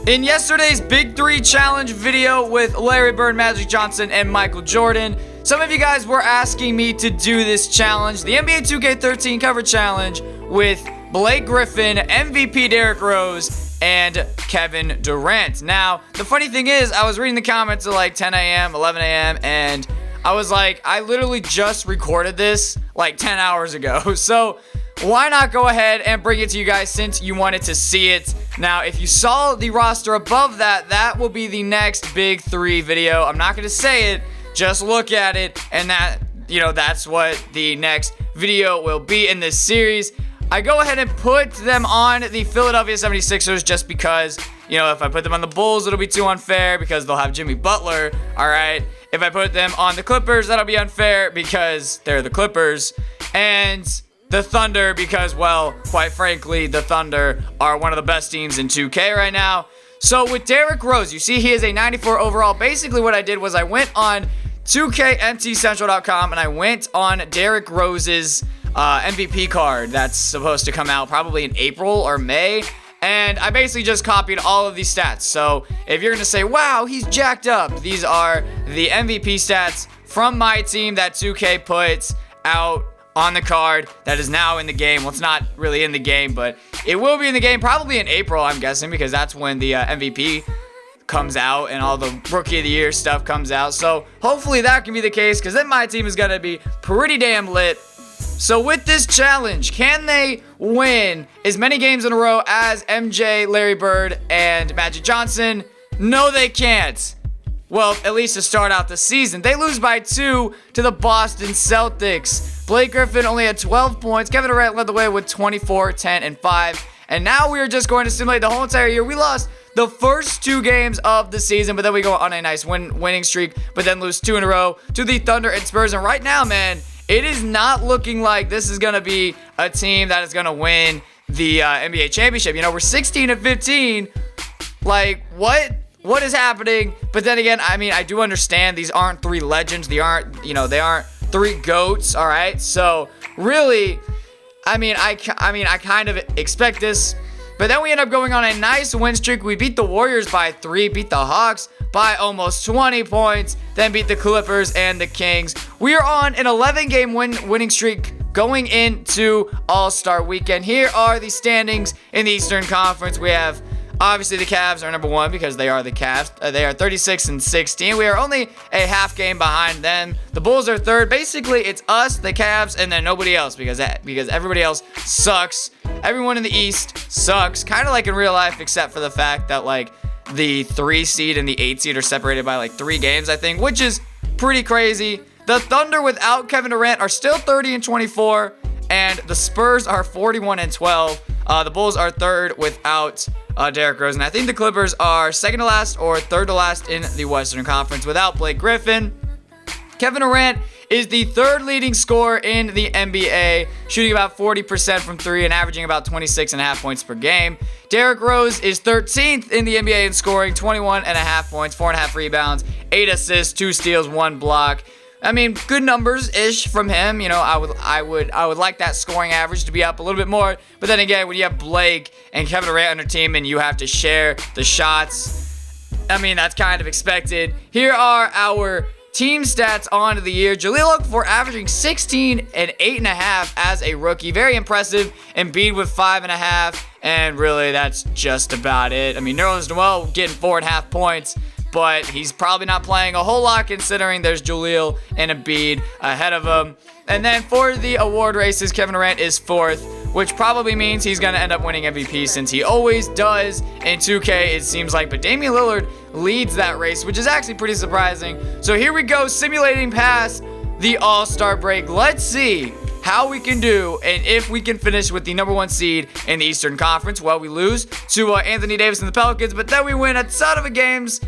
In yesterday's Big 3 Challenge video with Larry Bird, Magic Johnson, and Michael Jordan, some of you guys were asking me to do this challenge, the NBA 2K13 cover challenge with Blake Griffin, MVP Derrick Rose, and Kevin Durant. Now, the funny thing is, I was reading the comments at like 10 a.m., 11 a.m., and I was like, I literally just recorded this like 10 hours ago. So why not go ahead and bring it to you guys since you wanted to see it? Now, if you saw the roster above that, that will be the next Big 3 video. I'm not going to say it, just look at it, and that's what the next video will be in this series. I go ahead and put them on the Philadelphia 76ers just because, if I put them on the Bulls, it'll be too unfair because they'll have Jimmy Butler, all right? If I put them on the Clippers, that'll be unfair because they're the Clippers. And the Thunder because, well, quite frankly, the Thunder are one of the best teams in 2K right now. So with Derrick Rose, you see he is a 94 overall. Basically what I did was I went on 2KMTCentral.com and I went on Derrick Rose's MVP card that's supposed to come out probably in April or May. And I basically just copied all of these stats. So if you're going to say, wow, he's jacked up, these are the MVP stats from my team that 2K puts out on the card that is now in the game. Well, it's not really in the game, but it will be in the game probably in April, I'm guessing, because that's when the MVP comes out and all the Rookie of the Year stuff comes out. So hopefully that can be the case because then my team is going to be pretty damn lit. So with this challenge, can they win as many games in a row as MJ, Larry Bird, and Magic Johnson? No, they can't. Well, at least to start out the season. They lose by 2 to the Boston Celtics. Blake Griffin only had 12 points. Kevin Durant led the way with 24, 10, and 5. And now we are just going to simulate the whole entire year. We lost the first 2 games of the season, but then we go on a nice winning streak, but then lose 2 in a row to the Thunder and Spurs. And right now, man, it is not looking like this is going to be a team that is going to win the NBA championship. We're 16-15. Like, what is happening? But then again, I do understand these aren't 3 legends. They aren't 3 GOATs, all right? So, really, I kind of expect this. But then we end up going on a nice win streak. We beat the Warriors by 3, beat the Hawks by almost 20 points, then beat the Clippers and the Kings. We are on an 11-game winning streak going into All-Star Weekend. Here are the standings in the Eastern Conference. We have, obviously, the Cavs are number 1 because they are the Cavs. They are 36-16. We are only a half game behind them. The Bulls are 3rd. Basically, it's us, the Cavs, and then nobody else because everybody else sucks. Everyone in the East sucks, kind of like in real life, except for the fact that, like, the 3 seed and the 8 seed are separated by, like, 3 games, I think, which is pretty crazy. The Thunder without Kevin Durant are still 30-24, and the Spurs are 41-12. The Bulls are 3rd without Derrick Rose, and I think the Clippers are 2nd to last or 3rd to last in the Western Conference without Blake Griffin. Kevin Durant is the 3rd leading scorer in the NBA, shooting about 40% from 3 and averaging about 26.5 points per game. Derrick Rose is 13th in the NBA in scoring, 21.5 points, 4.5 rebounds, 8 assists, 2 steals, 1 block. Good numbers-ish from him. I would like that scoring average to be up a little bit more. But then again, when you have Blake and Kevin Durant on your team and you have to share the shots, that's kind of expected. Here are our team stats on the year. Jahlil Okafor averaging 16 and 8.5 as a rookie. Very impressive. Embiid with 5.5. And really, that's just about it. Nerlens Noel getting 4.5 points. But he's probably not playing a whole lot considering there's Jahlil and Embiid ahead of him. And then for the award races, Kevin Durant is 4th, which probably means he's going to end up winning MVP since he always does in 2K, it seems like. But Damian Lillard leads that race, which is actually pretty surprising. So here we go, simulating past the All-Star break. Let's see how we can do and if we can finish with the number 1 seed in the Eastern Conference. Well, we lose to Anthony Davis and the Pelicans, but then we win a ton of games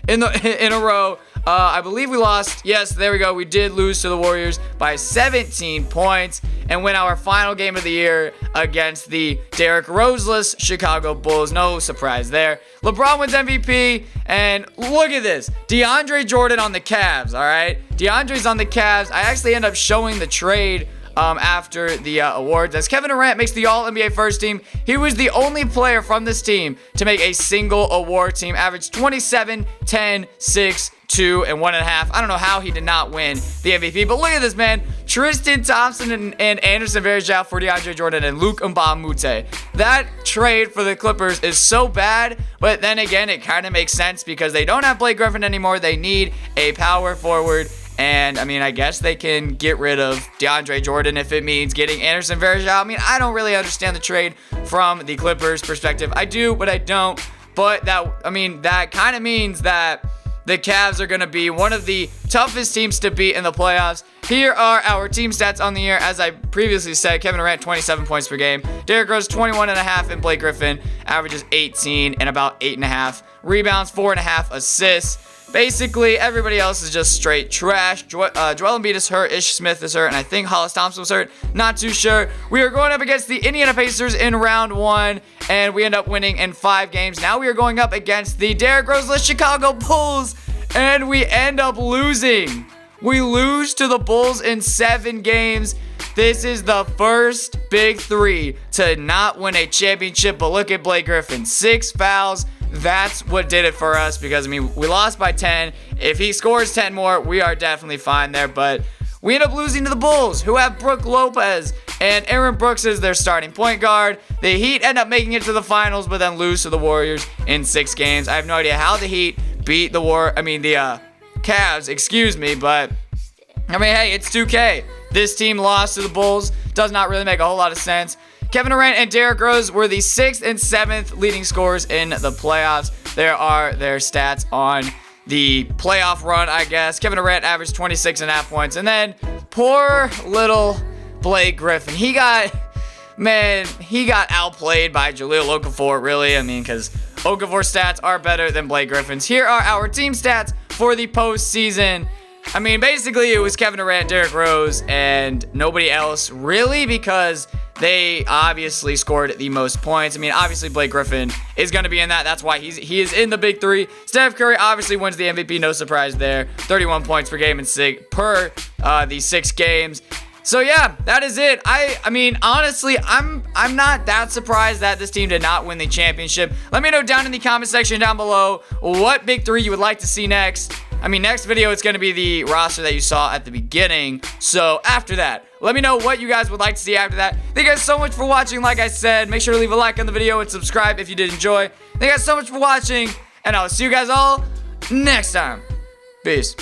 in a row. I believe we lost. Yes, there we go. We did lose to the Warriors by 17 points and win our final game of the year against the Derrick Roseless Chicago Bulls. No surprise there. LeBron wins MVP, and look at this. DeAndre Jordan on the Cavs, all right? DeAndre's on the Cavs. I actually end up showing the trade after the awards, as Kevin Durant makes the All-NBA first team. He was the only player from this team to make a single award team, averaged 27, 10, 6, 2, and 1.5. I don't know how he did not win the MVP, but look at this, man. Tristan Thompson and Anderson Varejao for DeAndre Jordan and Luke Mbamute. That trade for the Clippers is so bad, but then again, it kind of makes sense because they don't have Blake Griffin anymore. They need a power forward. And, I mean, I guess they can get rid of DeAndre Jordan if it means getting Anderson Varejao. I mean, I don't really understand the trade from the Clippers' perspective. I do, but I don't. But that kind of means that the Cavs are going to be one of the toughest teams to beat in the playoffs. Here are our team stats on the year. As I previously said, Kevin Durant, 27 points per game. Derrick Rose, 21.5, and Blake Griffin averages 18 and about 8.5 rebounds, 4.5 assists. Basically, everybody else is just straight trash. Joel Embiid is hurt. Ish Smith is hurt. And I think Hollis Thompson was hurt. Not too sure. We are going up against the Indiana Pacers in round 1. And we end up winning in 5 games. Now we are going up against the Derrick Rose-less Chicago Bulls. And we end up losing. We lose to the Bulls in 7 games. This is the first big 3 to not win a championship. But look at Blake Griffin. 6 fouls. That's what did it for us because, I mean, we lost by 10. If he scores 10 more, we are definitely fine there. But we end up losing to the Bulls, who have Brook Lopez and Aaron Brooks as their starting point guard. The Heat end up making it to the finals, but then lose to the Warriors in 6 games. I have no idea how the Heat beat the Cavs, but, I mean, hey, it's 2K. This team lost to the Bulls. Does not really make a whole lot of sense. Kevin Durant and Derrick Rose were the 6th and 7th leading scorers in the playoffs. There are their stats on the playoff run, I guess. Kevin Durant averaged 26.5 points. And then poor little Blake Griffin. He got outplayed by Jahlil Okafor, really. I mean, because Okafor's stats are better than Blake Griffin's. Here are our team stats for the postseason. I mean, basically, it was Kevin Durant, Derrick Rose, and nobody else, really, because they obviously scored the most points. I mean, obviously, Blake Griffin is going to be in that. That's why he is in the big 3. Steph Curry obviously wins the MVP. No surprise there. 31 points per game per the 6 games. So, yeah, that is it. I mean, honestly, I'm not that surprised that this team did not win the championship. Let me know down in the comment section down below what big 3 you would like to see next. I mean, next video, it's going to be the roster that you saw at the beginning. So, after that, let me know what you guys would like to see after that. Thank you guys so much for watching. Like I said, make sure to leave a like on the video and subscribe if you did enjoy. Thank you guys so much for watching, and I'll see you guys all next time. Peace.